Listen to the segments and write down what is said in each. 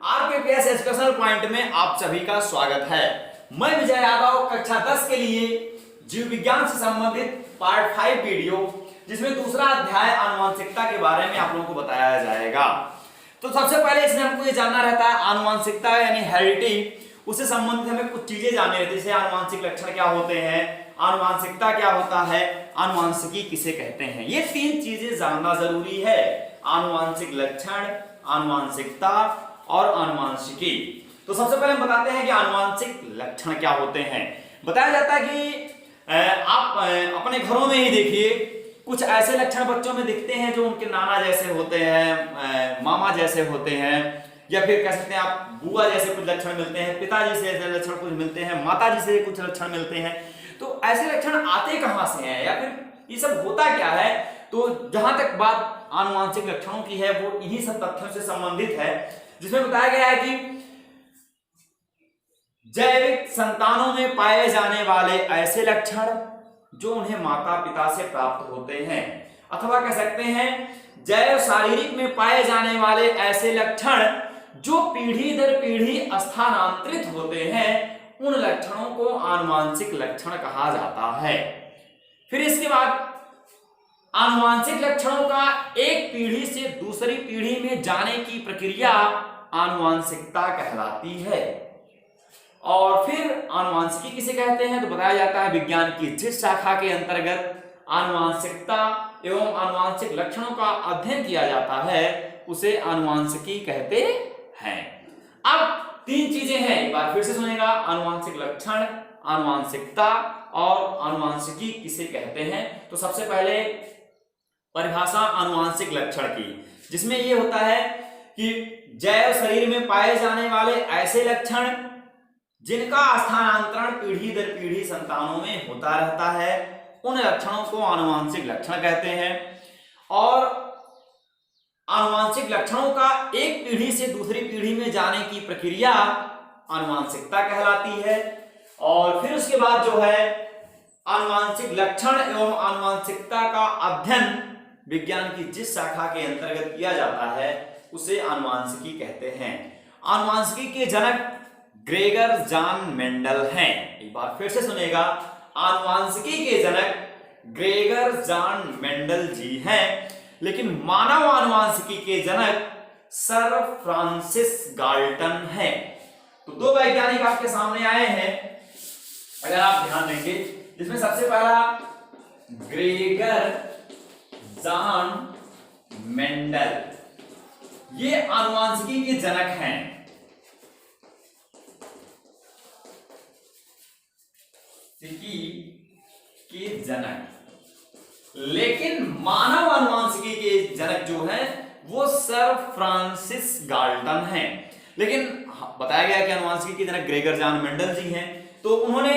आरकेपीएस educational point में आप सभी का स्वागत है। मैं विजय यादव कक्षा 10 के लिए जीव विज्ञान से संबंधित पार्ट 5 वीडियो जिसमें दूसरा अध्याय आनुवंशिकता के बारे में आप लोगों को बताया जाएगा। तो सबसे पहले इसमें हमको ये जानना रहता है आनुवंशिकता यानी हेरिडिटी, उससे संबंधित हमें कुछ चीजें जाननी रहती है, जैसे आनुवंशिक लक्षण क्या होते हैं, आनुवंशिकता क्या होता है, आनुवंशिकी किसे कहते हैं। ये तीन चीजें जानना जरूरी है, आनुवंशिक लक्षण, आनुवंशिकता और आनुवंशिकी। तो सबसे पहले हम बताते हैं कि आनुवंशिक लक्षण क्या होते हैं। बताया जाता है कि आप अपने घरों में ही देखिए, कुछ ऐसे लक्षण बच्चों में दिखते हैं जो उनके नाना जैसे होते हैं, मामा जैसे होते हैं, या फिर कह सकते हैं आप बुआ जैसे कुछ लक्षण मिलते हैं, पिताजी से ऐसे लक्षण कुछ मिलते हैं, माताजी से कुछ लक्षण मिलते हैं। तो ऐसे लक्षण आते कहां से हैं या फिर ये सब होता क्या है? तो जहां तक बात आनुवंशिक लक्षणों की है वो इन्हीं सब तथ्यों से संबंधित है, जिसमें बताया गया है कि जैविक संतानों में पाए जाने वाले ऐसे लक्षण जो उन्हें माता पिता से प्राप्त होते हैं, अथवा कह सकते हैं जैव शारीरिक में पाए जाने वाले ऐसे लक्षण जो पीढ़ी दर पीढ़ी स्थानांतरित होते हैं, उन लक्षणों को आनुवंशिक लक्षण कहा जाता है। फिर इसके बाद आनुवंशिक लक्षणों का एक पीढ़ी से दूसरी पीढ़ी में जाने की प्रक्रिया आनुवंशिकता कहलाती है। और फिर आनुवंशिकी किसे कहते हैं? तो बताया जाता है विज्ञान की जिस शाखा के अंतर्गत आनुवंशिकता एवं आनुवंशिक लक्षणों का अध्ययन किया जाता है उसे आनुवंशिकी कहते हैं। अब तीन चीजें हैं, एक बार फिर से सुनेगा, आनुवंशिक लक्षण, आनुवंशिकता और आनुवंशिकी किसे कहते हैं। तो सबसे पहले परिभाषा आनुवंशिक लक्षण की, जिसमें यह होता है कि जैव शरीर में पाए जाने वाले ऐसे लक्षण जिनका स्थानांतरण पीढ़ी दर पीढ़ी संतानों में होता रहता है, उन लक्षणों को आनुवंशिक लक्षण कहते हैं। और आनुवंशिक लक्षणों का एक पीढ़ी से दूसरी पीढ़ी में जाने की प्रक्रिया आनुवंशिकता कहलाती है। और फिर उसके बाद जो है आनुवंशिक लक्षण एवं आनुवंशिकता का अध्ययन विज्ञान की जिस शाखा के अंतर्गत किया जाता है उसे आनुवंशिकी कहते हैं। आनुवंशिकी के जनक ग्रेगर जॉन मेंडल हैं। एक बार फिर से सुनेगा, आनुवंशिकी के जनक ग्रेगर जॉन मेंडल जी हैं, लेकिन मानव आनुवंशिकी के जनक सर फ्रांसिस गाल्टन हैं। तो दो वैज्ञानिक आपके सामने आए हैं, अगर आप ध्यान देंगे, जिसमें सबसे पहला ग्रेगर जॉन मेंडल, ये आनुवंशिकी के जनक हैं। के जनक, लेकिन मानव आनुवंशिकी के जनक जो हैं वो सर फ्रांसिस गाल्टन हैं। लेकिन बताया गया कि आनुवंशिकी के जनक ग्रेगर जॉन मेंडल जी हैं। तो उन्होंने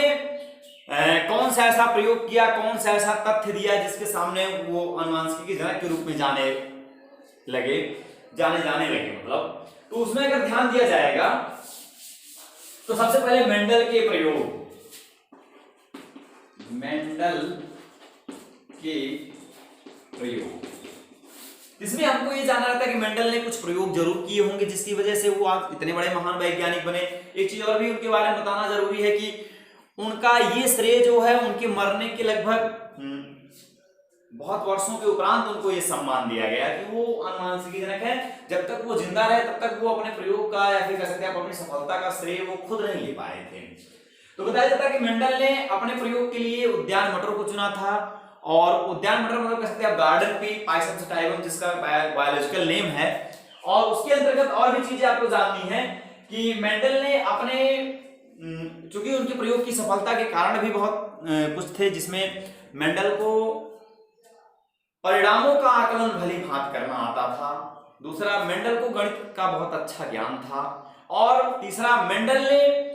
कौन सा ऐसा प्रयोग किया, कौन सा ऐसा तथ्य दिया जिसके सामने वो आनुवंशिकी के जनक के रूप में जाने लगे मतलब। तो उसमें अगर ध्यान दिया जाएगा तो सबसे पहले मेंडल के प्रयोग, इसमें हमको ये जानना रहता है कि मेंडल ने कुछ प्रयोग जरूर किए होंगे जिसकी वजह से वो आज इतने बड़े महान वैज्ञानिक बने। एक चीज और भी उनके बारे में बताना जरूरी है कि उनका ये श्रेय जो है उनके मरने के लगभग बहुत वर्षों के उपरांत उनको ये सम्मान दिया गया कि वो आनुवंशिकी जनक है। जब तक वो जिंदा रहे तब तक वो अपने प्रयोग का या फिर कह सकते हैं अपनी सफलता का श्रेय वो खुद नहीं ले पाए थे। तो बताया जाता है कि मेंडल ने अपने प्रयोग के लिए उद्यान मटर को चुना था, और उद्यान मटर मतलब कह सकते हैं गार्डन पी पाइसम सटाइवम जिसका बायोलॉजिकल नेम है। और उसके अंतर्गत और भी चीजें आपको जाननी है कि मेंडल ने अपने चूंकि उनके प्रयोग की सफलता के कारण भी बहुत कुछ थे, जिसमें मेंडल को परिणामों का आकलन भली भांति करना आता था। दूसरा, मेंडल को गणित का बहुत अच्छा ज्ञान था। और तीसरा, मेंडल ने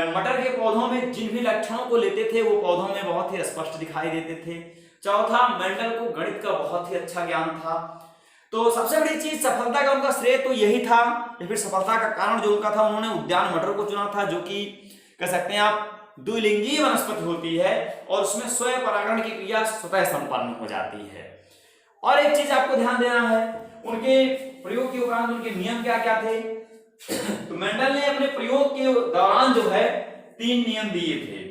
मटर के पौधों में जिन भी लक्षणों को लेते थे वो पौधों में बहुत ही स्पष्ट दिखाई देते थे। चौथा, मेंडल को गणित का बहुत ही अच्छा ज्ञान था। तो सबसे बड़ी चीज सफलता का उनका श्रेय तो यही था, या फिर सफलता का कारण जो उनका था, उन्होंने उद्यान मटर को चुना था, जो कि कह सकते हैं आप द्विलिंगीय वनस्पति होती है और उसमें स्वयं परागण की क्रिया स्वतः संपन्न हो जाती है। और एक चीज आपको ध्यान देना है, उनके प्रयोग के उपरांत उनके नियम क्या क्या थे। तो मेंडल ने अपने प्रयोग के दौरान जो है 3 नियम दिए थे,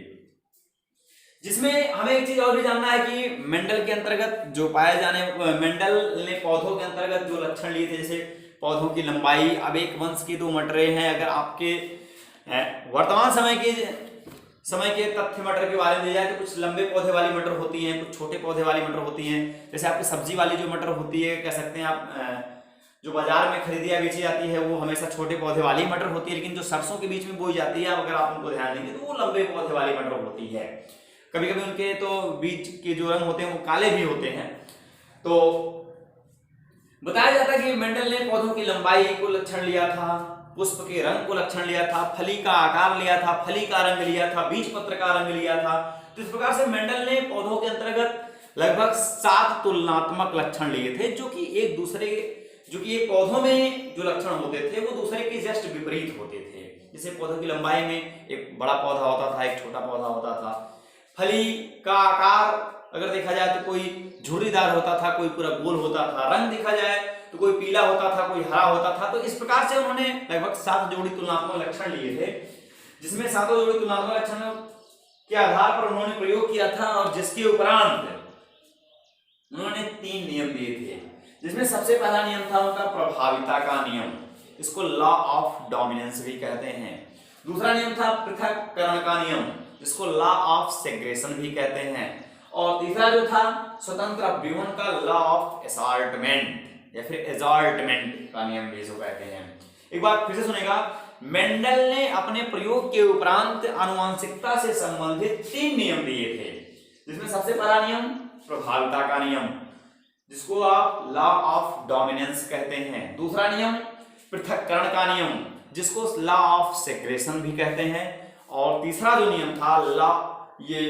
जिसमें हमें एक चीज और भी जानना है कि मेंडल के अंतर्गत जो पाए जाने, मेंडल ने पौधों के अंतर्गत जो लक्षण लिए थे, जैसे पौधों की लंबाई। अब एक वंश की 2 मटरें हैं, अगर आपके वर्तमान समय के तथ्य मटर के बारे में दिया जाए तो कुछ लंबे पौधे वाली मटर होती हैं, कुछ छोटे पौधे वाली मटर होती हैं। जैसे आपकी सब्जी वाली जो मटर होती है, कह सकते हैं आप, जो बाजार में खरीदी या बेची जाती है, वो हमेशा छोटे पौधे वाली मटर होती है। लेकिन जो सरसों के बीच में बोई जाती है, अगर आप उनको ध्यान देंगे तो वो लंबे पौधे वाली मटर होती है। कभी कभी उनके तो बीज के जो रंग होते हैं वो काले भी होते हैं। तो बताया जाता है कि मेंडल ने पौधों की लंबाई को लक्षण लिया था, पुष्प के रंग को लक्षण लिया था, फली का आकार लिया था, फली का रंग लिया था, बीज पत्र का रंग लिया था। तो इस प्रकार से मेंडल ने पौधों के अंतर्गत लगभग 7 तुलनात्मक लक्षण लिए थे, जो कि एक पौधों में जो लक्षण होते थे वो दूसरे के जस्ट विपरीत होते थे। जैसे पौधों की लंबाई में एक बड़ा पौधा होता था, एक छोटा पौधा होता था। फली का आकार अगर देखा जाए तो कोई झुर्रीदार होता था, कोई पूरा गोल होता था। रंग देखा जाए तो कोई पीला होता था, कोई हरा होता था। तो इस प्रकार से उन्होंने लगभग 7 जोड़ी तुलनात्मक लक्षण लिए थे, जिसमें 7 जोड़ी तुलनात्मक लक्षणों के आधार पर उन्होंने प्रयोग किया था, और जिसके उपरांत उन्होंने 3 नियम दिए थे, जिसमें सबसे पहला नियम था उनका प्रभाविता का नियम, इसको लॉ ऑफ डोमिनेंस भी कहते हैं। दूसरा नियम था पृथक्करण का नियम, जिसको लॉ ऑफ सेग्रेशन भी कहते हैं। और तीसरा जो था स्वतंत्र अभ्युहन का लॉ ऑफ असॉर्टमेंट या फिर एजॉर्टमेंट का नियम भी इसको कहते हैं। एक बार फिर से सुनेगा, मेंडल ने अपने प्रयोग के उपरांत आनुवंशिकता से संबंधित 3 नियम दिए थे, जिसमें सबसे पहला नियम प्रभाविता का नियम, जिसको आप लॉ ऑफ डोमिनेंस कहते हैं। दूसरा नियम पृथक्करण का नियम, जिसको लॉ ऑफ सेग्रेशन भी कहते हैं। और तीसरा जो नियम था ये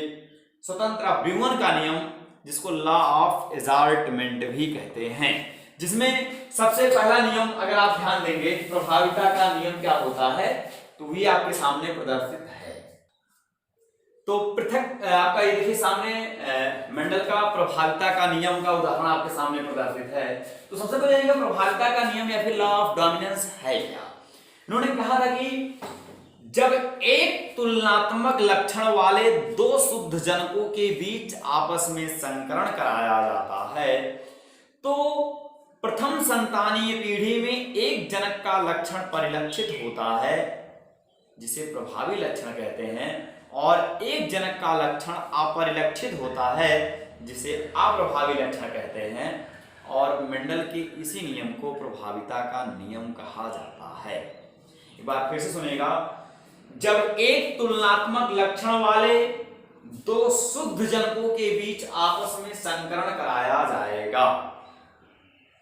स्वतंत्र अभ्युहन का नियम, जिसको लॉ ऑफ एजॉर्टमेंट भी कहते हैं। जिसमें सबसे पहला नियम अगर आप ध्यान देंगे, प्रभाविता का नियम क्या होता है, तो ये आपके सामने प्रदर्शित है। तो पृथक आपका ये देखिए सामने मेंडल का प्रभाविता का नियम का उदाहरण आपके सामने प्रदर्शित है। तो सबसे पहले देखिए प्रभाविता का नियम या फिर लॉ ऑफ डोमिनेंस है क्या। इन्होंने कहा था कि जब एक तुलनात्मक लक्षण वाले 2 शुद्ध जनकों के बीच आपस में संकरण कराया जाता है, तो प्रथम संतानीय पीढ़ी में एक जनक का लक्षण परिलक्षित होता है, जिसे प्रभावी लक्षण कहते हैं, और एक जनक का लक्षण अपरिलक्षित होता है, जिसे अप्रभावी लक्षण कहते हैं। और मेंडल के इसी नियम को प्रभाविता का नियम कहा जाता है। एक बार फिर से सुनिएगा, जब एक तुलनात्मक लक्षण वाले 2 शुद्ध जनकों के बीच आपस में संकरण कराया जाएगा,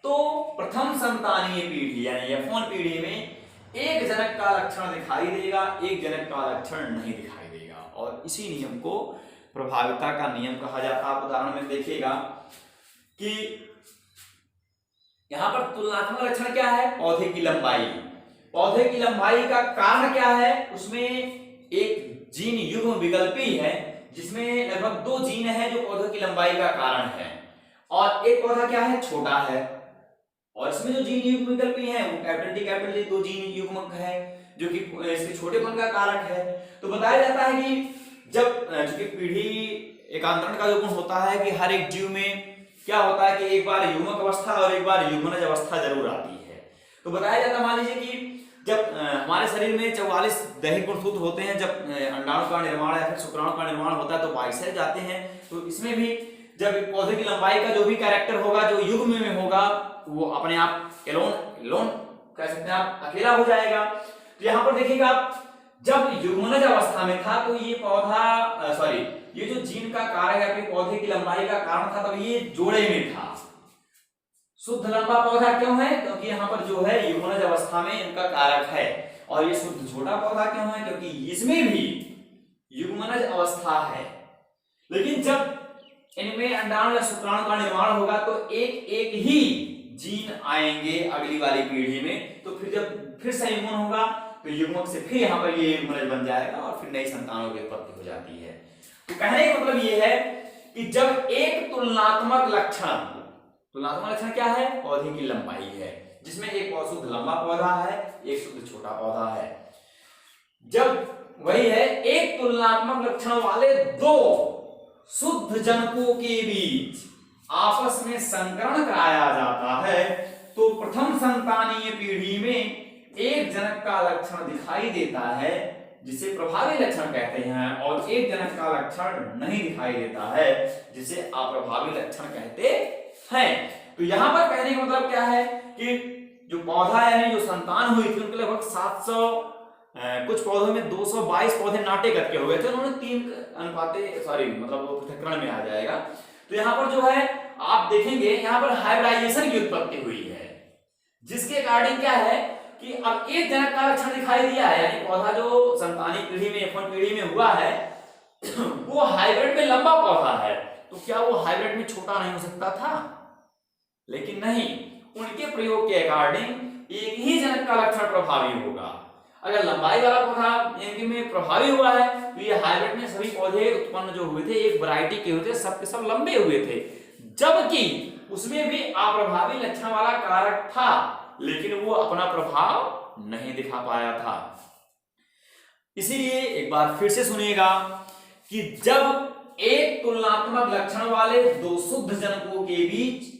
तो प्रथम संतानीय पीढ़ी यानी F1 पीढ़ी में एक जनक का लक्षण दिखाई देगा, एक जनक का लक्षण नहीं दिखाई देगा, और इसी नियम को प्रभाविता का नियम कहा जाता है। आप उदाहरण में देखिएगा कि यहां पर तुलनात्मक लक्षण क्या है, पौधे की लंबाई। पौधे की लंबाई का कारण क्या है, उसमें एक जीन युग्म विकल्पी है, जिसमें लगभग 2 जीन है जो पौधे की लंबाई का कारण है, और एक पौधा क्या है, छोटा है, और इसमें जो जीन युग्म विकल्पी है वो कैपिटल टी 2 जीन युग्मक है, जो कि इसके छोटेपन का कारक है। तो बताया जाता है कि जब चूंकि पीढ़ी एकांतरण का जो गुण होता है कि हर एक जीव में क्या होता है कि एक बार युग्मक अवस्था और एक बार युग्मनज अवस्था जरूर आती है। तो बताया जाता है, मान लीजिए कि जब हमारे शरीर में 44 दैहिक गुणसूत्र होते हैं, जब अंडाणु का निर्माण या फिर शुक्राणु का निर्माण होता है तो 22 जाते हैं। तो इसमें भी जब पौधे की लंबाई का जो भी कैरेक्टर होगा, जो युग्म में होगा, वो अपने आप एलोन कह सकते हैं आप, अकेला हो जाएगा। तो यहाँ पर देखिएगा आप, जब युग्मनज अवस्था में था तो ये पौधा ये जो जीन का कारक है फिर पौधे की लंबाई का कारण था, तब ये जोड़े में था। शुद्ध लंबा पौधा क्यों है, क्योंकि यहाँ पर जो है युग्मनज अवस्था में इनका कारक है। और ये शुद्ध छोटा पौधा क्यों है, क्योंकि इसमें भी युग्मनज अवस्था है। लेकिन जब इनमें अंडाणु या शुक्राणु का निर्माण होगा तो एक एक ही जीन आएंगे अगली वाली पीढ़ी में। तो फिर जब फिर संयुग्मन होगा तो युग्मक से फिर यहाँ पर ये युग्मनज बन जाएगा और फिर नई संतानों की उत्पत्ति हो जाती है। तो कहने का मतलब ये है कि जब एक तुलनात्मक लक्षण क्या है, पौधे की लंबाई है, जिसमें एक शुद्ध लंबा पौधा है, एक शुद्ध छोटा पौधा है। जब वही है एक तुलनात्मक लक्षण वाले दो शुद्ध जनकों के बीच आपस में संकरण कराया जाता है तो प्रथम संतानीय पीढ़ी में एक जनक का लक्षण दिखाई देता है जिसे प्रभावी लक्षण कहते हैं, और एक जनक का लक्षण नहीं दिखाई देता है जिसे अप्रभावी लक्षण कहते हैं। तो यहां पर कहने का मतलब क्या है कि जो पौधा यानी जो संतान हुई थी उनके लगभग 700 कुछ पौधों में 222 पौधे नाटे करके हो गए थे, उन्होंने 3 अनुपाते मतलब वो पृथक्करण में आ जाएगा। तो यहाँ पर जो है आप देखेंगे यहाँ पर हाइब्रिडाइजेशन की उत्पत्ति हुई है, जिसके अकॉर्डिंग क्या है कि अब एक जनक का लक्षण दिखाई दिया है, यानी पौधा जो संतानी पीढ़ी में F1 पीढ़ी में हुआ है वो हाइब्रिड में लंबा पौधा है, तो क्या वो हाइब्रिड में छोटा नहीं हो सकता था? लेकिन नहीं, उनके प्रयोग के अकॉर्डिंग एक ही जनक का लक्षण प्रभावी होगा। अगर लंबाई वाला पौधा इनके में प्रभावी हुआ है तो ये हाइब्रिड में सभी पौधे उत्पन्न जो हुए थे एक वैरायटी के हुए थे, सब के सब लंबे हुए थे, जबकि उसमें भी अप्रभावी लक्षण वाला कारक था लेकिन वो अपना प्रभाव नहीं दिखा पाया था। इसीलिए एक बार फिर से सुनिएगा कि जब एक तुलनात्मक लक्षण वाले दो शुद्ध जनकों के बीच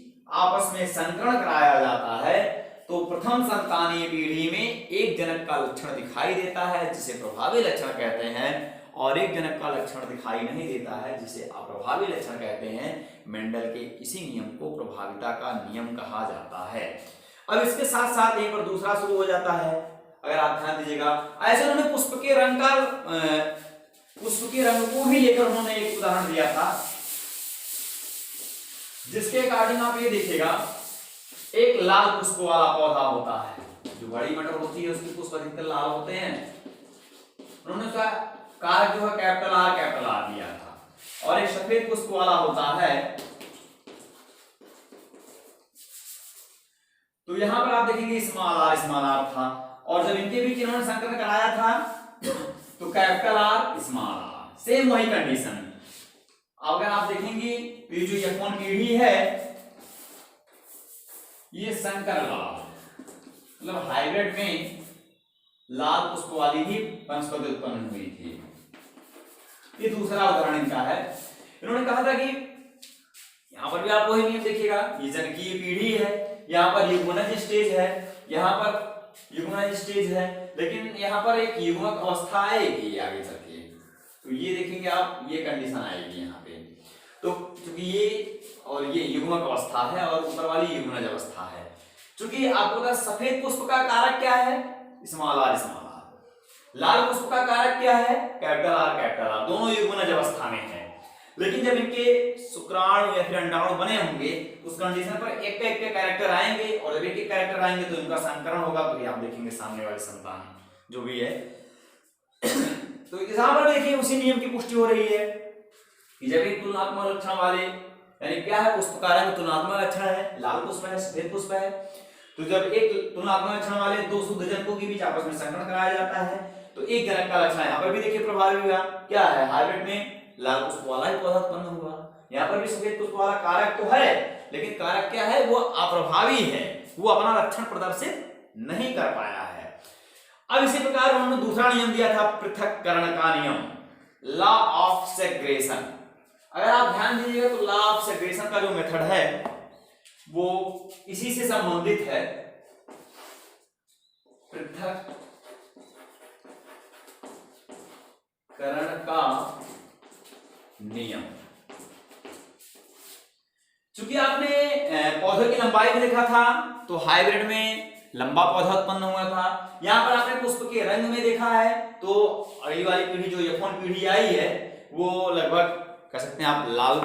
आपस में संकरण कराया जाता है तो प्रथम संतानीय पीढ़ी में एक जनक का लक्षण दिखाई देता है जिसे प्रभावी लक्षण कहते हैं, और एक जनक का लक्षण दिखाई नहीं देता है जिसे अप्रभावी लक्षण कहते हैं। मेंडल के इसी नियम को प्रभाविता का नियम कहा जाता है। अब इसके साथ साथ यहीं पर दूसरा शुरू हो जाता है, अगर आप ध्यान दीजिएगा। ऐसे उन्होंने पुष्प के रंग को भी लेकर उन्होंने एक उदाहरण दिया था, जिसके अकॉर्डिंग आप ये देखिएगा एक लाल पुष्प वाला पौधा होता है, जो बड़ी मटर होती है उसके पुष्प अधिकतर लाल होते हैं। उन्होंने उसका कारक जो है कैपिटल आर दिया था, और एक सफेद पुष्प वाला होता है। तो यहां पर आप देखेंगे स्मॉल आर था, और जब इनके बीच इन्होंने संकरण कराया था तो capital R small R, same वही कंडीशन। अगर आप देखेंगे तो ये जो F1 पीढ़ी है ये संकर लाल मतलब हाइब्रिड में लाल पुष्प वाली ही वनस्पति उत्पन्न हुई थी। ये दूसरा उदाहरण इनका है। इन्होंने कहा था कि यहां पर भी आप वही नियम देखिएगा, ये जनकीय पीढ़ी है, यहाँ पर युग्मनज स्टेज है, यहाँ पर युग्मनज स्टेज है, लेकिन यहाँ पर एक युग्मक अवस्था आएगी आगे चल के, तो ये देखेंगे आप ये कंडीशन आएगी यहाँ पे। तो क्योंकि ये और ये युग्मक अवस्था है और ऊपर वाली युग्मनज अवस्था है। क्योंकि आपको पता सफेद पुष्प का कारक क्या है? Small are. लाल पुष्प का कारक क्या है? Capital R. दोनों युग्मनज अवस्था में है, लेकिन जब इनके शुक्राणु या फिर अंडाणु बने होंगे उस कंडीशन पर एक पे कैरेक्टर आएंगे, और जब एक कैरेक्टर आएंगे तो इनका संकरण होगा, तो ये आप देखेंगे सामने वाली संतान जो भी है। तो यहां पर देखिए उसी नियम की पुष्टि हो रही है कि जब एक तुलनात्मक लक्षण वाले यानी क्या है पुष्प का रंग तुलनात्मक लक्षण है, लाल पुष्प है, सफेद पुष्प है, तो जब एक तुलनात्मक लक्षण वाले दो शुद्ध जनकों के बीच आपस में संकरण कराया जाता है तो एक जनक का लक्षण यहाँ पर भी देखिए प्रभावी हुआ। क्या है? हाइब्रिड में लाल पुष्प वाला ही पौधा उत्पन्न हुआ, यहाँ पर भी सफेद पुष्प वाला कारक तो है, लेकिन कारक क्या है? वो अप्रभावी है, वो अपना लक्षण प्रदर्शित नहीं कर पाया है। अब इसी प्रकार उन्होंने दूसरा नियम दिया था पृथक्करण का नियम, लॉ ऑफ सेग्रेगेशन। अगर आप ध्यान दीजिएगा तो लॉ ऑफ सेग्रेगेशन का जो मेथड है वो इसी से संबंधित है, पृथक्करण का नियम। चूंकि आपने पौधे की लंबाई में देखा था तो हाइब्रिड में लंबा पौधा उत्पन्न हुआ था, यहां पर आपने पुष्प के रंग में देखा है तो अगली वाली पीढ़ी जो F1 पीढ़ी आई है वो लगभग कह सकते हैं आप लाल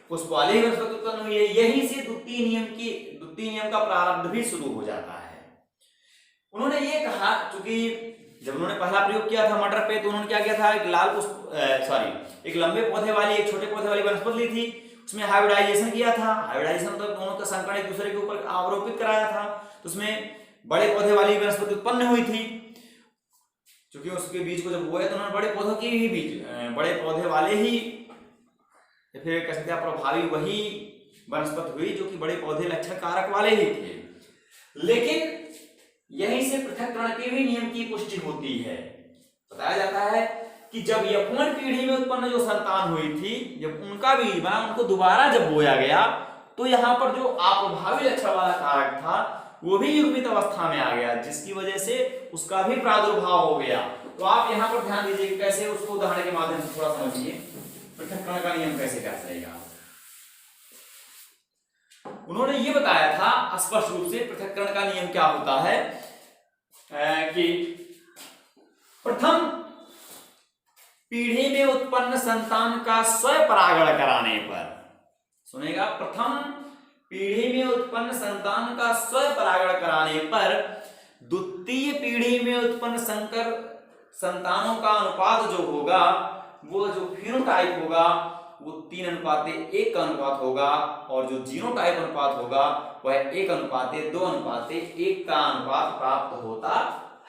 पुष्प वाले ही वनस्पति उत्पन्न हुई है। यहीं से द्वितीय नियम का प्रारंभ भी शुरू हो जाता है। उन्होंने ये कहा, चूंकि जब उन्होंने पहला प्रयोग किया था मटर पे तो उन्होंने क्या किया था, एक लाल पुष्प एक लंबे पौधे वाली एक छोटे पौधे वाली वनस्पति ली थी, उसमें हाइब्रिडाइजेशन किया था। हाइब्रिडाइजेशन मतलब दोनों का संकरण एक दूसरे के ऊपर आरोपित कराया था, तो उसमें बड़े पौधे वाली वनस्पति उत्पन्न हुई थी। क्योंकि उसके बीज को जब बोया तो उन्होंने बड़े पौधों की ही बीज बड़े पौधे वाले ही फिर कह सकते हैं प्रभावी वही वनस्पति हुई जो कि बड़े पौधे लक्षण कारक वाले ही थे। लेकिन यहीं से पृथक्करण के भी नियम की पुष्टि होती है। बताया जाता है कि जब F1 पीढ़ी में उत्पन्न जो संतान हुई थी, जब उनका बीज बना, उनको दोबारा जब बोया गया तो यहाँ पर जो अप्रभावी लक्षण वाला कारक था वो भी युग्मित अवस्था में आ गया, जिसकी वजह से उसका भी प्रादुर्भाव हो गया। तो आप यहाँ पर ध्यान दीजिए कैसे उसको उदाहरण के माध्यम से थोड़ा समझिए पृथक्करण का नियम कैसे क्या चलेगा। उन्होंने ये बताया था स्पष्ट रूप से पृथक्करण का नियम क्या होता है कि प्रथम पीढ़ी में उत्पन्न संतान का स्वपरागण कराने पर, सुनेगा, प्रथम पीढ़ी में उत्पन्न संतान का स्वपरागण कराने पर द्वितीय पीढ़ी में उत्पन्न संकर संतानों का अनुपात जो होगा, वो जो फिनोटाइप होगा वो 3:1 का अनुपात होगा, और जो जीनोटाइप अनुपात होगा वह 1:2:1 का अनुपात प्राप्त होता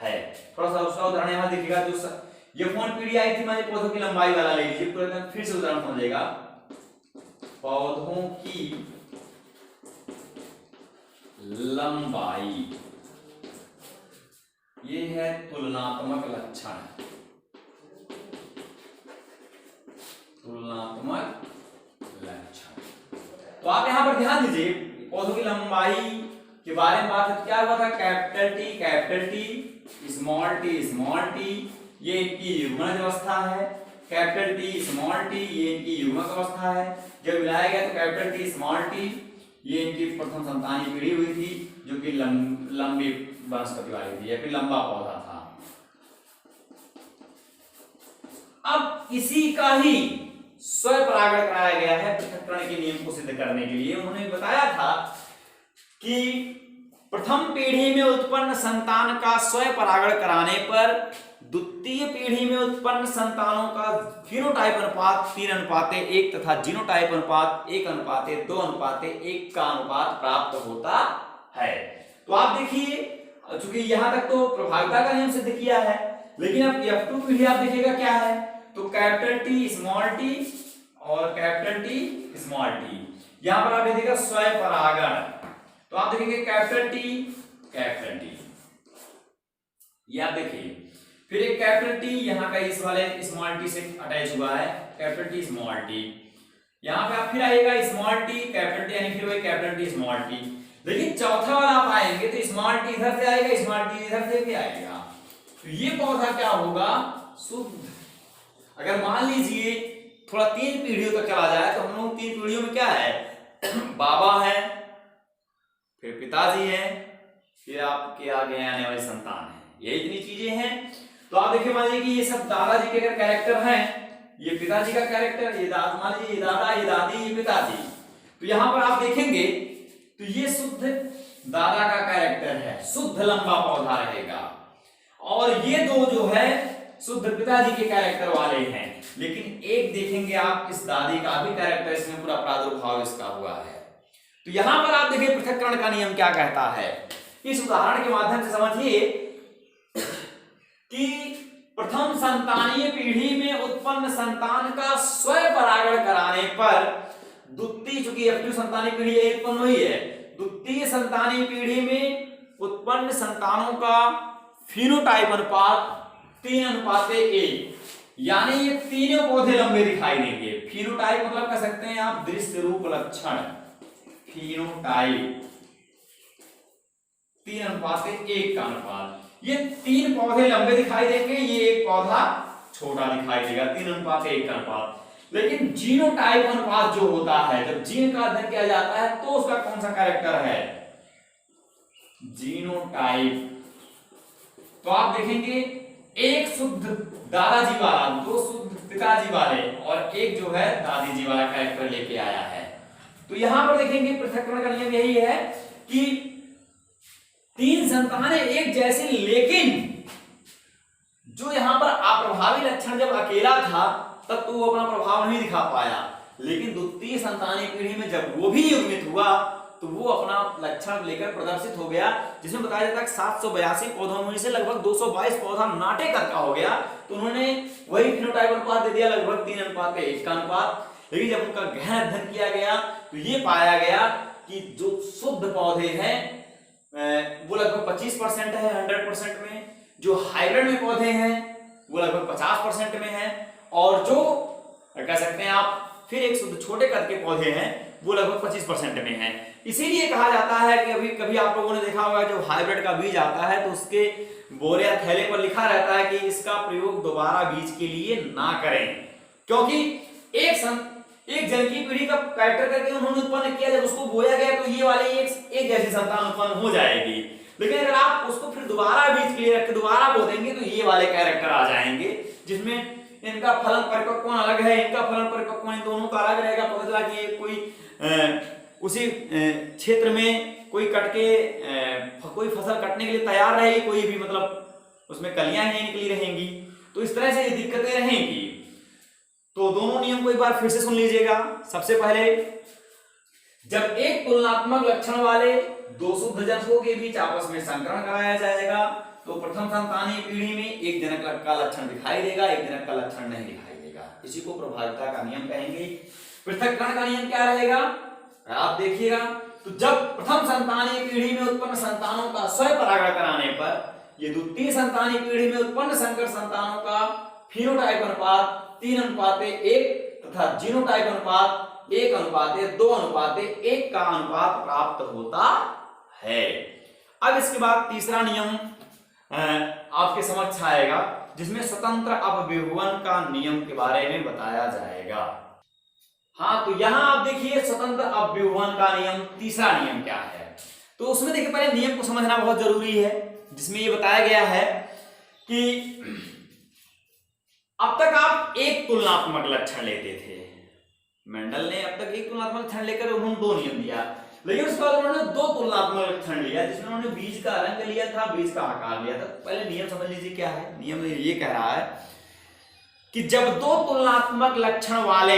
है। थोड़ा सा उसका उदाहरण यहाँ देखिएगा, जो F1 पीढ़ी आई थी, मान पौधों की लंबाई वाला ले लीजिए, फिर से उदाहरण समझेगा। पौधों की लंबाई, ये है तुलनात्मक लक्षण, तुलनात्मक लक्षण। तो आप यहां पर ध्यान दीजिए, पौधों की लंबाई के बारे में बात क्या हुआ था, कैपिटल टी, स्मॉल टी, ये इनकी युग्मज अवस्था है, कैपिटल टी स्मॉल टी, ये इनकी युग्मक अवस्था है। जब मिलाया गया तो कैपिटल टी स्मॉल टी, ये इनकी प्रथम संतानीय पीढ़ी हुई थी, जो कि लंबी वनस्पति वाली थी, या फिर लंबा पौधा था। अब इसी का ही स्वपरागण कराया गया है पृथक्करण के नियम को सिद्ध करने के लिए। उन्होंने बताया था कि प्रथम पीढ़ी में उत्पन्न संतान का स्वपरागण कराने पर द्वितीय पीढ़ी में उत्पन्न संतानों का फिनोटाइप अनुपात 3:1 तथा जीनोटाइप अनुपात 1:2:1 का अनुपात प्राप्त होता है। तो आप देखिए, चूंकि यहां तक तो प्रभाविता का नियम सिद्ध किया है, लेकिन अब F2 पीढ़ी आप देखिएगा क्या है, तो कैपिटल टी स्मॉल टी और कैपिटल टी स्मॉल टी, यहां पर आप देखिएगा स्वपरागण, तो आप देखेंगे कैपिटल टी, ये आप देखिए, फिर एक कैपिटल टी यहाँ का इस वाले स्मॉल टी से अटैच हुआ है, कैपिटल टी स्मॉल टी, यहाँ पे आप फिर आएगा स्मॉल टी कैपिटल टी, यानी फिर वही कैपिटल टी स्मॉल टी। लेकिन चौथा वाला आप आएंगे तो स्मॉल टी इधर से आएगा, स्मॉल टी इधर से भी आएगा, तो ये पौधा क्या होगा, शुद्ध। अगर मान लीजिए थोड़ा 3 पीढ़ियों तक चला जाए तो हम लोग 3 पीढ़ियों में क्या है, बाबा है, फिर पिताजी है, फिर आपके आगे आने वाली संतान है, ये इतनी चीजें हैं। तो आप देखिए, मान लीजिए कि ये सब दादाजी के अगर कैरेक्टर हैं, ये पिताजी का कैरेक्टर, ये दादा, मान लीजिए ये दादा, ये दादी, ये पिताजी, तो यहां पर आप देखेंगे तो ये शुद्ध दादा का कैरेक्टर है, शुद्ध लंबा पौधा रहेगा, और ये दो जो है शुद्ध पिताजी के कैरेक्टर वाले हैं। लेकिन एक देखेंगे आप, इस दादी का भी कैरेक्टर, इसमें पूरा प्रादुर्भाव इसका हुआ है। तो यहां पर आप देखिए पृथक्करण का नियम क्या कहता है। इस उदाहरण के माध्यम से समझिए कि प्रथम संतानीय पीढ़ी में उत्पन्न संतान का स्वपरागण कराने पर द्वितीय, चूंकि F2 संतानीय पीढ़ी यही उत्पन्न हुई है, द्वितीय संतानीय पीढ़ी में उत्पन्न संतानों का फिनोटाइप अनुपात 3:1, यानी ये तीनों पौधे लंबे दिखाई देंगे। फिनोटाइप मतलब कह सकते हैं आप दृश्य रूप लक्षण, फिनोटाइप 3:1 का अनुपात, ये 3 पौधे लंबे दिखाई देंगे, ये एक पौधा छोटा दिखाई देगा, 3:1 का अनुपात। लेकिन जीनोटाइप अनुपात जो होता है, जब जीन का अध्ययन किया जाता है तो उसका कौन सा कैरेक्टर है, जीनोटाइप। तो आप देखेंगे एक शुद्ध दादाजी वाला, 2 शुद्ध पिताजी वाले, और एक जो है दादी जी वाला कैरेक्टर लेके आया है। तो यहां पर देखेंगे पृथक्करण का नियम यही है कि 3 संतानें एक जैसी, लेकिन जो यहां पर अप्रभावी लक्षण जब अकेला था तब तो वो अपना प्रभाव नहीं दिखा पाया, लेकिन द्वितीय संतानीय पीढ़ी में जब वो भी युग्मित हुआ तो वो अपना लक्षण लेकर प्रदर्शित हो गया, जिसमें बताया जाता है 782 पौधों में से लगभग 222 पौधा नाटे का हो गया। तो उन्होंने वही फिनोटाइप अनुपात दे दिया, लगभग 3:1 का अनुपात। लेकिन जब उनका गहन अध्ययन किया गया तो ये पाया गया कि जो शुद्ध पौधे हैं वो लगभग 25% है 100% में, जो हाइब्रिड में पौधे हैं वो लगभग 50% में है, और जो कह सकते हैं आप फिर एक शुद्ध छोटे कद के पौधे हैं वो लगभग 25% में है। इसीलिए कहा जाता है कि अभी कभी आप लोगों ने देखा होगा जो हाइब्रिड का बीज आता है तो उसके बोरे या थैले पर लिखा रहता है कि इसका प्रयोग दोबारा बीज के लिए ना करें, क्योंकि एक जन की पीढ़ी का कैरेक्टर करके उन्होंने उत्पन्न किया, जब उसको बोया गया तो ये वाली एक जैसी संतान उत्पन्न हो जाएगी, लेकिन अगर आप उसको फिर दोबारा बीज के लिए रख के दोबारा बो देंगे तो ये वाले कैरेक्टर आ जाएंगे, जिसमें इनका फलन परिपक्व अलग है, इनका फलन परिपक्व इन दोनों का अलग रहेगा। पता चला कि कोई उसी क्षेत्र में कोई कट के कोई फसल कटने के लिए तैयार रहेगी, कोई भी मतलब उसमें कलियां ही नहीं निकली रहेंगी, तो इस तरह से दिक्कतें रहेंगी। तो दोनों नियम को एक बार फिर से सुन लीजिएगा। सबसे पहले, जब एक तुलनात्मक लक्षण वाले दो शुद्ध जनकों के बीच आपस में संकरण कराया जाएगा तो प्रथम संतानीय पीढ़ी में एक जनक का लक्षण दिखाई देगा, एक जनक का लक्षण नहीं दिखाई देगा। इसी को प्रभाविता का नियम कहेंगे। पृथक्करण का नियम क्या रहेगा आप देखिएगा। तो जब प्रथम संतानीय पीढ़ी में उत्पन्न संतानों का स्वपरागण कराने पर ये द्वितीय संतानीय पीढ़ी में उत्पन्न संकर संतानों का फिनोटाइप अनुपात 3:1 तथा जीनोटाइप अनुपात 1:2:1 का अनुपात प्राप्त होता है। अब इसके बाद तीसरा नियम आपके समक्ष आएगा, जिसमें स्वतंत्र अपव्यूहन का नियम के बारे में बताया जाएगा। हाँ, तो यहां आप देखिए स्वतंत्र अपव्यूहन का नियम, तीसरा नियम क्या है। तो उसमें देखिए पहले नियम को समझना बहुत जरूरी है, जिसमें ये बताया गया है कि अब तक आप एक तुलनात्मक लक्षण लेते थे। मेंडल ने अब तक एक तुलनात्मक लक्षण लेकर उन्होंने दो नियम दिया, लेकिन उसके बाद उन्होंने दो तुलनात्मक लक्षण लिया, जिसमें उन्होंने बीज का रंग लिया था, बीज का आकार लिया था। पहले नियम समझ लीजिए क्या है। नियम ये कह रहा है कि जब दो तुलनात्मक लक्षण वाले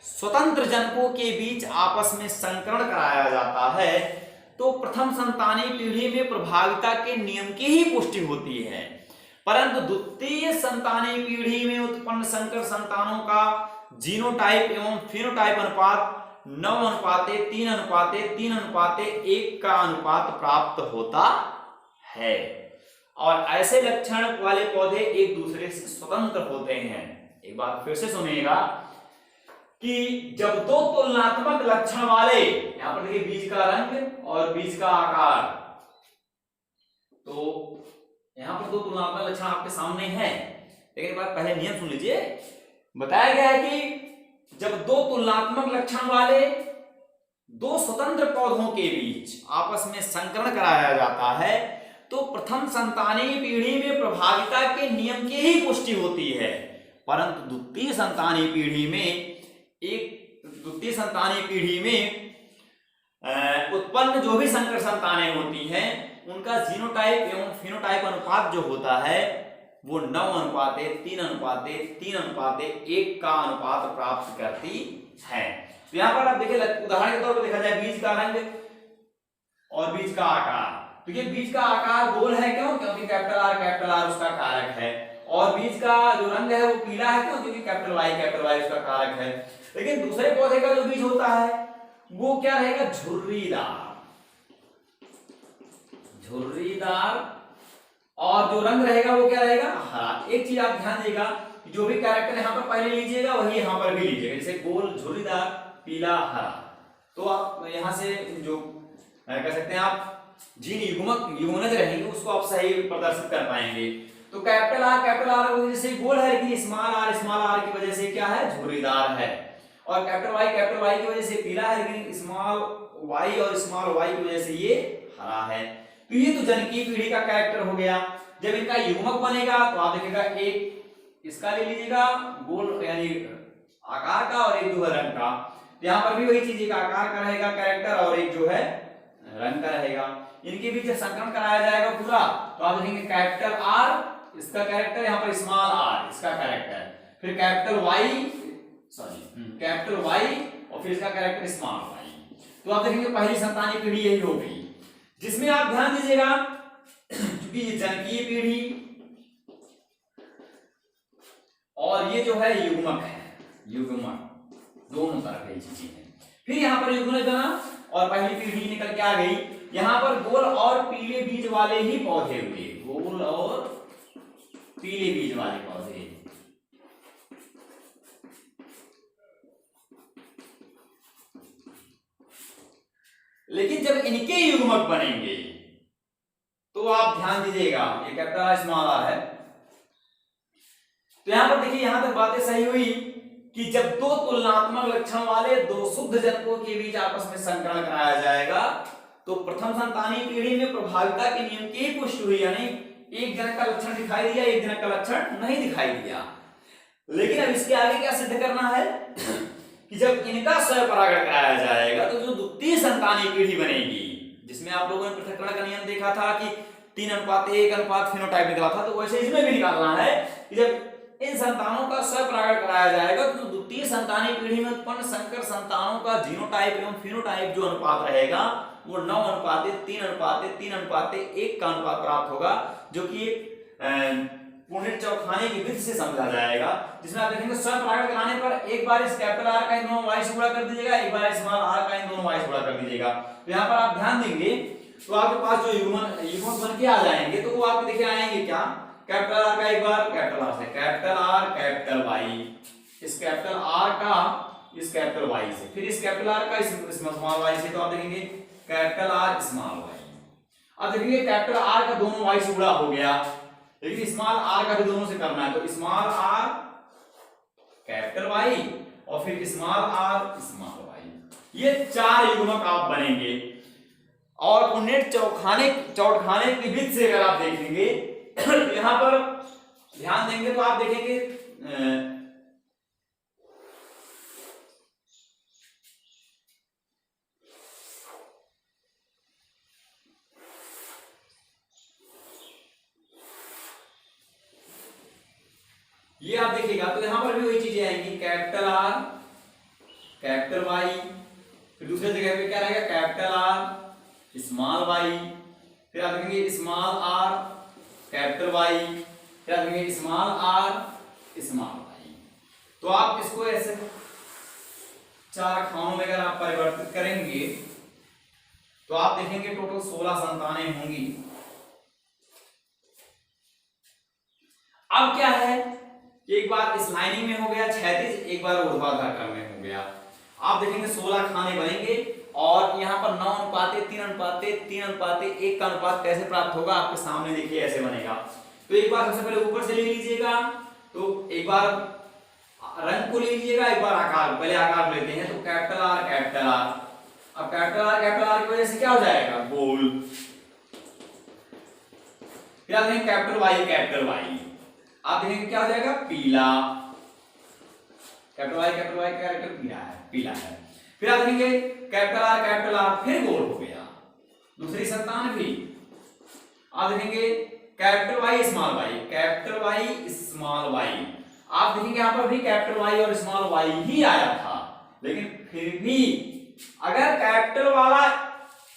स्वतंत्र जनकों के बीच आपस में संकरण कराया जाता है तो प्रथम संतानीय पीढ़ी में प्रभाविता के नियम की ही पुष्टि होती है, परंतु द्वितीय संतानीय पीढ़ी में उत्पन्न संकर संतानों का जीनोटाइप एवं फिनोटाइप अनुपात 9:3:3:1 का अनुपात प्राप्त होता है, और ऐसे लक्षण वाले पौधे एक दूसरे से स्वतंत्र होते हैं। एक बार फिर से सुनिएगा कि जब दो तुलनात्मक लक्षण वाले, यहां पर देखिए बीज का रंग और बीज का आकार, तो यहां पर दो तुलनात्मक लक्षण आपके सामने हैं, लेकिन बात पहले नियम सुन लीजिए। बताया गया है कि जब दो तुलनात्मक लक्षण वाले दो स्वतंत्र पौधों के बीच आपस में संकरण कराया जाता है तो प्रथम संतानीय पीढ़ी में प्रभाविता के नियम की ही पुष्टि होती है, परंतु द्वितीय संतानीय पीढ़ी में उत्पन्न जो भी संकर संतानें होती हैं उनका जीनोटाइप एवं फिनोटाइप अनुपात जो होता है वो 9:3:3:1 का अनुपात प्राप्त करती है। तो यहां पर आप देखिए, उदाहरण के तौर पर देखा जाए बीज का रंग और बीज का आकार, तो ये बीज का आकार गोल है क्यों? क्योंकि कैपिटल आर उसका कारक है, और बीज का जो रंग है वो पीला है क्यों? क्योंकि कैपिटल वाई उसका कारक है। लेकिन दूसरे पौधे का जो बीज होता है वो क्या रहेगा? झुर्रीदार, और जो रंग रहेगा वो क्या रहेगा? हरा। एक चीज आप ध्यान देगा, जो भी कैरेक्टर यहाँ पर पहले लीजिएगा वही यहाँ पर भी लीजिएगा, जैसे गोल, झुर्रीदार, पीला, हरा। तो आप यहाँ से जो कह सकते हैं आप जिन युग्मनज रहेंगे उसको आप सही प्रदर्शित कर पाएंगे। तो कैपिटल आर की वजह से गोल है, लेकिन स्मॉल आर की वजह से क्या है? झुर्रीदार है। और कैपिटल वाई की वजह से पीला है, लेकिन स्मॉल वाई और स्मॉल वाई की वजह से ये हरा है। तो ये तो जनकीय पीढ़ी का कैरेक्टर हो गया। जब इनका युग्मक बनेगा तो आप देखिएगा, एक इसका ले लीजिएगा गोल यानी आकार का, और एक जो है रंग का। तो यहाँ पर भी वही चीज, एक आकार का रहेगा कैरेक्टर और एक जो है रंग का रहेगा। इनके बीच संकरण कराया जाएगा पूरा, तो आप देखेंगे कैपिटल आर इसका कैरेक्टर, यहाँ पर स्मॉल आर इसका कैरेक्टर, फिर कैपिटल वाई और फिर इसका कैरेक्टर स्मॉल वाई। तो आप देखेंगे पहली संतानीय पीढ़ी यही होगी, जिसमें आप ध्यान दीजिएगा क्योंकि ये जनकीय पीढ़ी और ये जो है युग्मक है, दोनों तरफ की चीजें हैं। फिर यहाँ पर युग्मक बना और पहली पीढ़ी निकल के आ गई। यहाँ पर गोल और पीले बीज वाले ही पौधे हुए, गोल और पीले बीज वाले पौधे। लेकिन जब इनके युग्मक बनेंगे तो आप ध्यान दीजिएगा, ये कैपिटल स्मॉल आर है। तो यहां पर देखिए, यहां तक बातें सही हुई कि जब दो तुलनात्मक लक्षण वाले दो शुद्ध जनकों के बीच आपस में संकरण कराया जाएगा तो प्रथम संतानीय पीढ़ी में प्रभाविता के नियम की पुष्टि हुई, यानी एक जनक का लक्षण दिखाई दिया, एक जनक का लक्षण नहीं दिखाई दिया। लेकिन अब इसके आगे क्या सिद्ध करना है कि जब इनका स्वपरागण कराया जाएगा तो जो द्वितीय संतानीय पीढ़ी बनेगी, जिसमें आप लोगों ने पृथक्करण का नियम देखा था कि 3:1 अनुपात फिनोटाइप निकला था, तो वैसे इसमें भी निकालना है कि जब इन संतानों का स्वपरागण कराया जाएगा तो द्वितीय संतानीय पीढ़ी में उत्पन्न संकर संतानों का जीनोटाइप एवं फिनोटाइप जो अनुपात रहेगा वो 9:3:3:1 का अनुपात प्राप्त होगा, जो कि पुणित चौखाने की विधि से समझा जाएगा, जिसमें आप देखेंगे स्वपरागण कराने पर एक बार इस कैपिटल आर का इन दोनों वाई से गुणा कर दीजिएगा, एक बार स्मॉल आर का इन दोनों वाई से गुणा कर दीजिएगा। तो यहाँ पर आप ध्यान देंगे तो आपके पास जो युग्मक बन के आ जाएंगे तो वो आपके देखिए आएंगे क्या, कैपिटल आर का एक बार कैपिटल आर से, कैपिटल आर कैपिटल वाई, इस कैपिटल आर का इस कैपिटल वाई से, फिर इस कैपिटल आर का इस स्मॉल वाई से, तो आप देखेंगे कैपिटल आर स्मॉल वाई। अब देखेंगे कैपिटल आर का दोनों वाई से गुणा हो गया, लेकिन स्मॉल आर का भी दोनों से करना है, तो स्मॉल आर कैपिटल वाई और फिर स्मॉल आर स्मॉल वाई, ये चार युग्मक आप बनेंगे। और पुण्य चौखाने की विधि से अगर आप देखेंगे यहां पर ध्यान देंगे तो आप देखेंगे ये आप देखिएगा तो यहां पर भी वही चीजें आएंगी, कैपिटल आर कैपिटल वाई, फिर दूसरे जगह पे क्या रहेगा कैपिटल आर स्मॉल वाई, फिर आप देखेंगे स्मॉल आर कैपिटल वाई, फिर आप देखेंगे स्मॉल आर स्मॉल वाई। तो आप इसको ऐसे चार खानों में अगर आप परिवर्तित करेंगे तो आप देखेंगे टोटल 16 संतानें होंगी। अब क्या है, एक बार इस लाइनिंग में हो गया क्षैतिज, एक बार ऊर्ध्वाधर क्रम में हो गया। आप देखेंगे 16 खाने बनेंगे और यहाँ पर 9:3:3:1 का अनुपात कैसे प्राप्त होगा आपके सामने देखिए ऐसे बनेगा। तो एक बार सबसे पहले ऊपर से ले लीजिएगा, तो एक बार रंग को ले लीजिएगा, एक बार आकार, पहले आकार लेते हैं तो कैपिटल आर कैपिटल आर, अब कैपिटल आर की वजह से क्या हो जाएगा गोल, फिर आप देखेंगे कैपिटल वाई आप देखेंगे क्या हो जाएगा पीला, कैपिटल वाई कैरेक्टर पीला है। फिर आप देखेंगे कैपिटल आर फिर गोल हो गया, दूसरी संतान भी आप देखेंगे कैपिटल वाई स्मॉल वाई, आप देखेंगे यहां पर भी कैपिटल वाई और स्मॉल वाई ही आया था, लेकिन फिर भी अगर कैपिटल वाला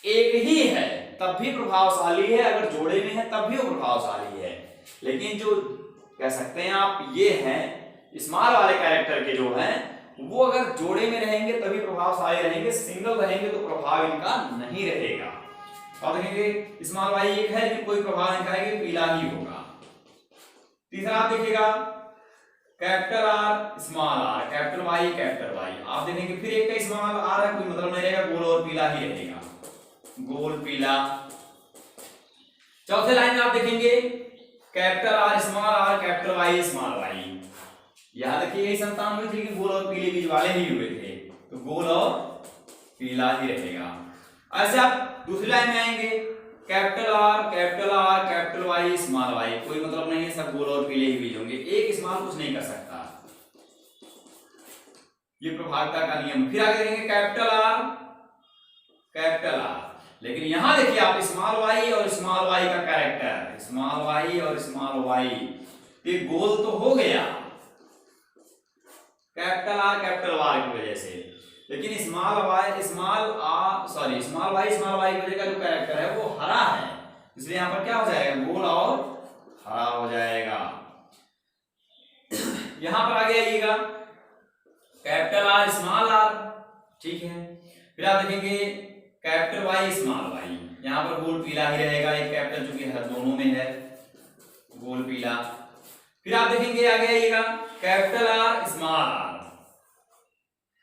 एक ही है तब भी प्रभावशाली है, अगर जोड़े में है तब भी वो प्रभावशाली है। लेकिन जो कह सकते हैं आप ये हैं स्मॉल वाले कैरेक्टर के जो हैं वो अगर जोड़े में रहेंगे तभी प्रभावशाली रहेंगे, सिंगल रहेंगे तो प्रभाव इनका नहीं रहेगा। आप देखेंगे स्मॉल वाई एक है लेकिन कोई प्रभाव नहीं दिखाएगा, पीला ही होगा। तीसरा आप देखिएगा capital R small R capital Y आप देखेंगे फिर एक का स्मॉल आर है, कोई मतलब नहीं रहेगा, गोल और पीला ही रहेगा, गोल पीला। चौथे लाइन में आप देखेंगे capital R capital Y small Y, याद रखिए यही संतान हुई थी कि गोल और पीले बीज वाले ही हुए थे, तो गोल और पीला ही रहेगा। ऐसे आप दूसरी लाइन में आएंगे capital R Y small Y, कोई मतलब नहीं है, सब गोल और पीले ही बीज होंगे, एक स्मॉल कुछ नहीं कर सकता, ये प्रभावता का नियम। फिर आगे देखेंगे कैपिटल आर, लेकिन यहां देखिए आप स्मॉल वाई और स्मॉल वाई का कैरेक्टर, स्मॉल वाई और स्मॉल वाई, ये गोल तो हो गया कैपिटल आर की वजह से, लेकिन स्मॉल वाई स्मॉल वाई की वजह का जो कैरेक्टर है वो हरा है, इसलिए यहां पर क्या हो जाएगा गोल और हरा हो जाएगा। यहां पर आगे आइएगा कैपिटल आर स्मॉल आर, ठीक है। फिर आप देखेंगे कैपिटल वाई स्मॉल वाई, यहाँ पर गोल पीला ही रहेगा, एक कैपिटल चूंकि हर दोनों में है, गोल पीला। फिर आप देखेंगे आगे आइएगा, capital R small R,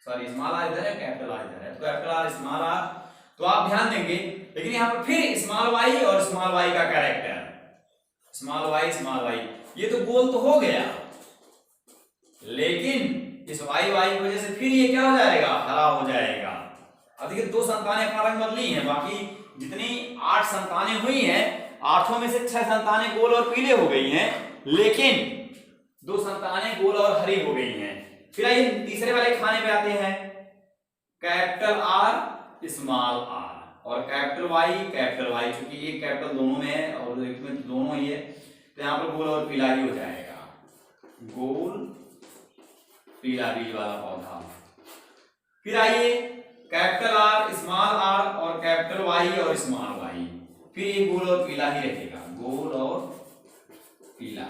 sorry small R इधर है, कैपिटल आर इधर है, तो कैपिटल आर स्मॉल आर, तो आप ध्यान देंगे। लेकिन यहाँ पर फिर स्मॉल वाई और स्मॉल वाई का कैरेक्टर, स्मॉल वाई, ये तो गोल तो हो गया, लेकिन इस वाई की वजह से फिर ये क्या हो जाएगा, हरा हो जाएगा। अब देखिए 2 संतानें अपना रंग बदली हैं, बाकी जितनी 8 संतानें हुई हैं, 8 में से 6 संतानें गोल और पीले हो गई हैं, लेकिन 2 संतानें गोल और हरी हो गई हैं। फिर आइए तीसरे वाले खाने पे आते हैं, कैपिटल आर स्मॉल आर और कैपिटल वाई, क्योंकि एक कैपिटल दोनों में है और एक में दोनों ही है, तो यहाँ पर गोल और पीला ही हो जाएगा, गोल पीला बीज वाला पौधा। फिर आइए कैपिटल आर स्मॉल आर और कैपिटल वाई और स्मॉल वाई, फिर ये गोल और पीला ही रहेगा, गोल और पीला।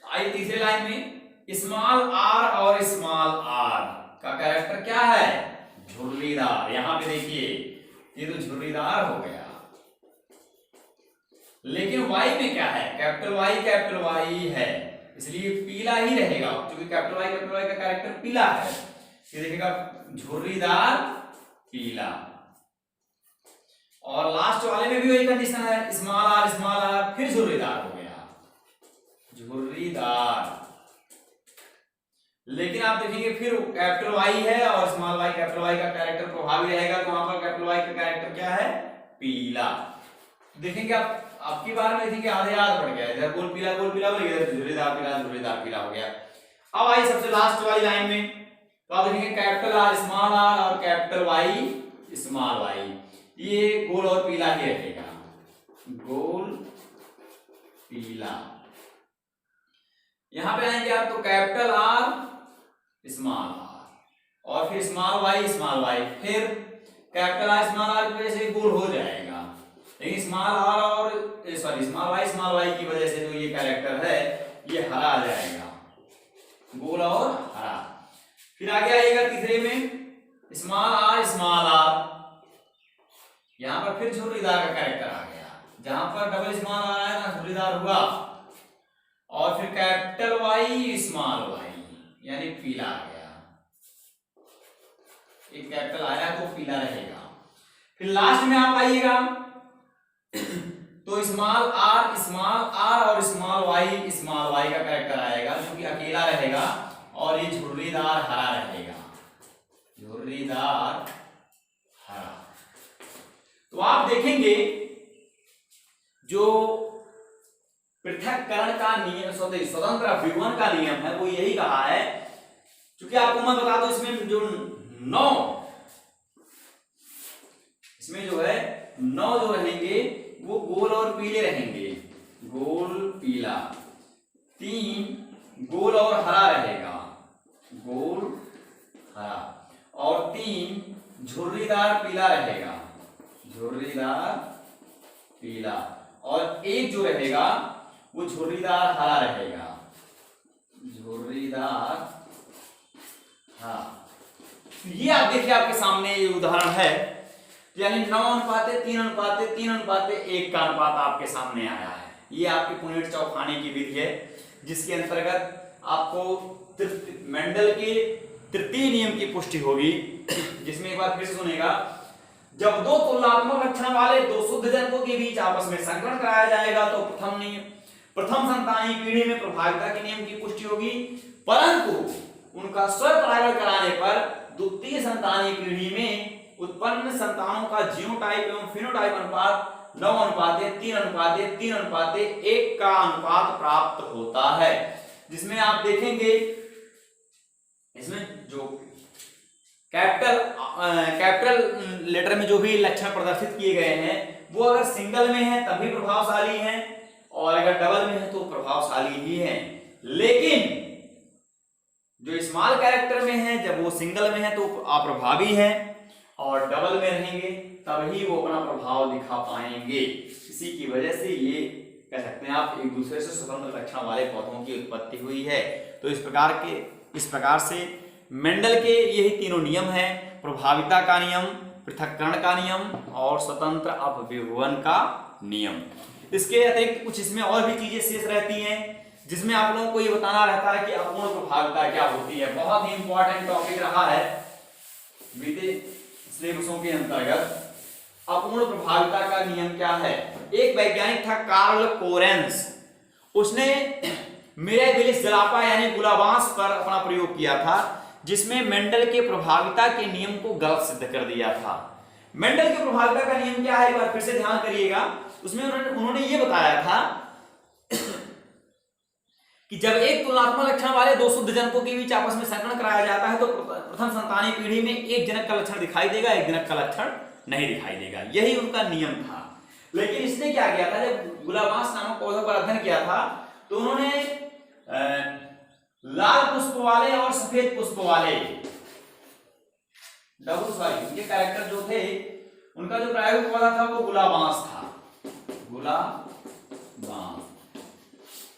आइए तीसरे लाइन में स्मॉल आर और स्मॉल आर का कैरेक्टर क्या है, झुर्रीदार। यहां पे देखिए ये तो झुर्रीदार हो गया, लेकिन वाई में क्या है, कैपिटल वाई है, इसलिए पीला ही रहेगा, क्योंकि कैपिटल वाई का कैरेक्टर पीला है। ये देखिएगा झुर्रीदार पीला। और लास्ट वाले में भी वही कंडीशन है, स्मॉल आर फिर झुर्रीदार हो गया, झुर्रीदार। लेकिन आप देखेंगे फिर कैपिटल वाई है और स्मॉल वाई, कैपिटल वाई का कैरेक्टर प्रभावी रहेगा, तो वहां पर कैपिटल वाई का कैरेक्टर क्या है, पीला। देखेंगे आप आपकी बार में देखेंगे आधे याद पड़ गया, इधर गोल पीला बोलेंगे, इधर झुर्रीदार पीला हो गया। अब आई सबसे लास्ट वाली लाइन में, तो आप देखेंगे कैपिटल आर स्मॉल आर और कैपिटल वाई स्मॉल वाई, ये गोल और पीला ही रहेगा, गोल पीला। यहां पे आएंगे आप तो कैपिटल आर स्मॉल आर और फिर स्मॉल वाई, फिर कैपिटल आर स्मॉल आर की वजह से गोल हो जाएगा, लेकिन स्मॉल वाई की वजह से जो ये कैरेक्टर है ये हरा आ जाएगा, गोल और हरा। फिर आगे आएगा तीसरे में स्मॉल आर, यहां पर फिर झुर्रीदार का कैरेक्टर आ गया, जहां पर डबल स्मॉल आर आया ना झुर्रीदार हुआ, और फिर कैपिटल वाई स्मॉल वाई यानी पीला आ गया, एक कैपिटल आया तो पीला रहेगा। फिर लास्ट में आप आइएगा तो स्मॉल आर और स्मॉल वाई का कैरेक्टर आएगा, जो कि अकेला रहेगा और ये झुर्रीदार हरा रहेगा, झुर्रीदार हरा। तो आप देखेंगे जो पृथक्करण का नियम, स्वतंत्र अभिवन का नियम है, वो यही कहा है, क्योंकि आपको मैं बता दूं इसमें जो 9 जो रहेंगे वो गोल और पीले रहेंगे, गोल पीला, 3 गोल और हरा रहेगा, गोल हरा, और 3 झुर्रीदार पीला रहेगा, झुर्रीदार पीला, और एक जो रहेगा वो झुर्रीदार हरा रहेगा, झुर्रीदार हरा। ये आप देखिए आपके सामने ये उदाहरण है, यानी 9:3:3:1 का अनुपात आपके सामने आया है। ये आपके पुनेट चौखाने की विधि है, जिसके अंतर्गत आपको मेंडल के तृतीय नियम की पुष्टि होगी, जिसमें एक बार फिर से सुनेगा, जब 2 तुलनात्मक लक्षण वाले 2 शुद्ध जनकों के बीच आपस में संकरण कराया जाएगा तो प्रथम संतानी पीढ़ी में प्रभाविता के नियम की पुष्टि होगी, परंतु उनका स्वपरागण कराने पर द्वितीय संतानी पीढ़ी में उत्पन्न संतानों का जीनोटाइप एवं फिनोटाइप अनुपात 9:3:3:1 का अनुपात प्राप्त होता है। जिसमें आप देखेंगे इसमें जो कैपिटल लेटर में जो भी लक्षण प्रदर्शित किए गए हैं वो अगर सिंगल में है तभी प्रभावशाली हैं, और अगर डबल में है तो प्रभावशाली ही हैं। लेकिन जो स्मॉल कैरेक्टर में है, जब वो सिंगल में है तो अप्रभावी है, और डबल में रहेंगे तभी वो अपना प्रभाव दिखा पाएंगे। इसी की वजह से ये कह सकते हैं आप एक दूसरे से स्वतंत्र लक्षण वाले पौधों की उत्पत्ति हुई है। तो इस प्रकार से मेंडल के यही तीनों नियम हैं, प्रभाविता का नियम, पृथक्करण का नियम और स्वतंत्र अपविभवन का नियम। इसके अतिरिक्त कुछ इसमें और भी चीजें शेष रहती हैं, जिसमें आप लोगों को ये बताना रहता है कि अपूर्ण प्रभाविता क्या होती है। बहुत ही इंपॉर्टेंट टॉपिक रहा है बीते सिलेबसों के अंतर्गत। अपूर्ण प्रभाविता का नियम क्या है? एक वैज्ञानिक था कार्ल कोरेंस, उसने मिराबिलिस जलापा यानी गुलाबांस पर अपना प्रयोग किया था, जिसमें मेंडल के प्रभाविता के नियम को गलत सिद्ध कर दिया था। मेंडल के प्रभाविता का नियम क्या है, एक बार फिर से ध्यान करिएगा। उसमें उन्होंने ये बताया था कि जब एक तुलनात्मक लक्षण वाले दो शुद्ध जनकों के बीच आपस में संकरण कराया जाता है तो प्रथम संतानीय पीढ़ी में एक जनक का लक्षण दिखाई देगा, एक जनक का लक्षण नहीं दिखाई देगा। यही उनका नियम था। लेकिन इसने क्या किया था, जब गुलाबांस नामक पौधों पर अध्ययन किया था तो उन्होंने लाल पुष्प वाले और सफेद पुष्प वाले उनके कैरेक्टर जो थे, उनका जो प्रायोगिक पौधा था वो गुलाबांस था। गुलाबांस,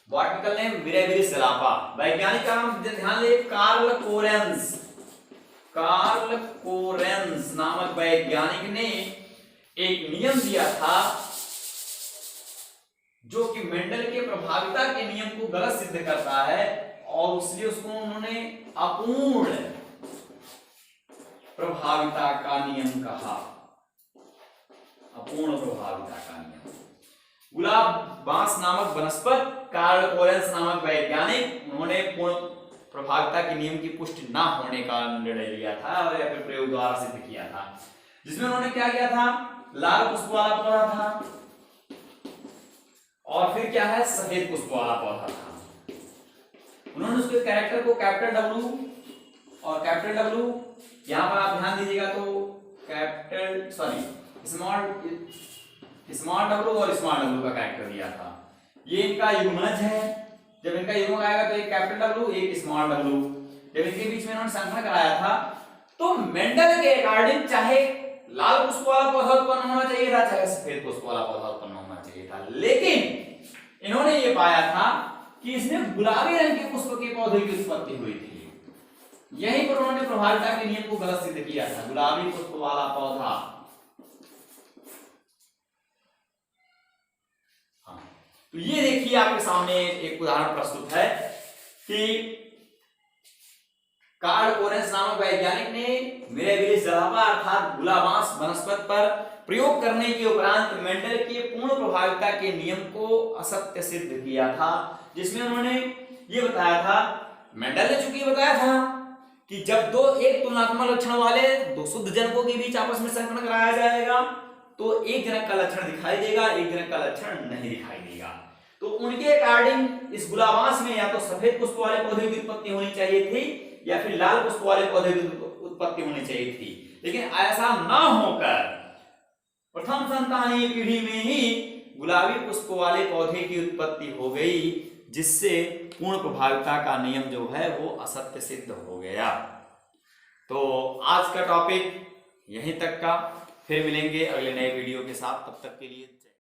बॉटनिकल नेम मिराबिलिस जलापा, वैज्ञानिक का नाम ध्यान ले कार्ल कोरेंस। कार्ल कोरेंस नामक वैज्ञानिक ने एक नियम दिया था जो कि मेंडल के प्रभाविता के नियम को गलत सिद्ध करता है, और इसलिए उसको उन्होंने अपूर्ण प्रभाविता का नियम कहा। अपूर्ण प्रभाविता का नियम। गुलाबांस नामक वनस्पति, कार्ल कोरेंस नामक वैज्ञानिक, उन्होंने पूर्ण प्रभाविता के नियम की पुष्टि ना होने का निर्णय लिया था और या फिर प्रयोग द्वारा सिद्ध किया था, जिसमें उन्होंने क्या किया था, लाल पुष्प वाला पौधा था और फिर क्या है, सफेद पुष्प वाला पौधा था। उन्होंने उसके कैरेक्टर को कैपिटल डब्ल्यू और कैपिटल डब्ल्यू, यहां पर आप ध्यान दीजिएगा तो स्मॉल डब्ल्यू और स्मॉल डब्ल्यू का कैरेक्टर दिया था। ये इनका युग्मज है। जब इनका युग्म आएगा तो एक कैपिटल डब्ल्यू, एक स्मॉल डब्ल्यू। जब इनके बीच में इन्होंने संकरण कराया था तो मेंडल के अकॉर्डिंग चाहे लाल पुष्प वाला पौधा उत्पन्न होना चाहिए था, चाहे सफेद पुष्प वाला पौधा उत्पन्न होना चाहिए था, लेकिन इन्होंने ये पाया था कि इसमें गुलाबी रंग के पुष्प के पौधे की उत्पत्ति हुई थी। यहीं पर उन्होंने प्रभाविता के नियम को गलत सिद्ध किया था। गुलाबी पुष्प वाला पौधा, हाँ, तो ये देखिए आपके सामने एक उदाहरण प्रस्तुत है कि कार्ल कोरेंस नामक वैज्ञानिक ने मिराबिलिस जलापा अर्थात गुलाबांस वनस्पति पर प्रयोग करने के उपरांत मेंडल के पूर्ण प्रभाविता के नियम को असत्य सिद्ध किया था, जिसमें उन्होंने ये बताया था, मेंडल ने चूंकि बताया था कि जब एक तुलनात्मक लक्षण वाले दो शुद्ध जनकों के बीच आपस में संकरण कराया जाएगा तो एक जनक का लक्षण दिखाई देगा, एक जनक का लक्षण नहीं दिखाई देगा। तो उनके अकॉर्डिंग इस गुलाबांस में या तो सफेद पुष्प वाले पौधे की उत्पत्ति होनी चाहिए थी या फिर लाल पुष्प वाले पौधे की उत्पत्ति होनी चाहिए थी, लेकिन ऐसा ना होकर प्रथम संतानीय पीढ़ी में ही गुलाबी पुष्प वाले पौधे की उत्पत्ति हो गई, जिससे पूर्ण प्रभाविता का नियम जो है वो असत्य सिद्ध हो गया। तो आज का टॉपिक यहीं तक का, फिर मिलेंगे अगले नए वीडियो के साथ। तब तक के लिए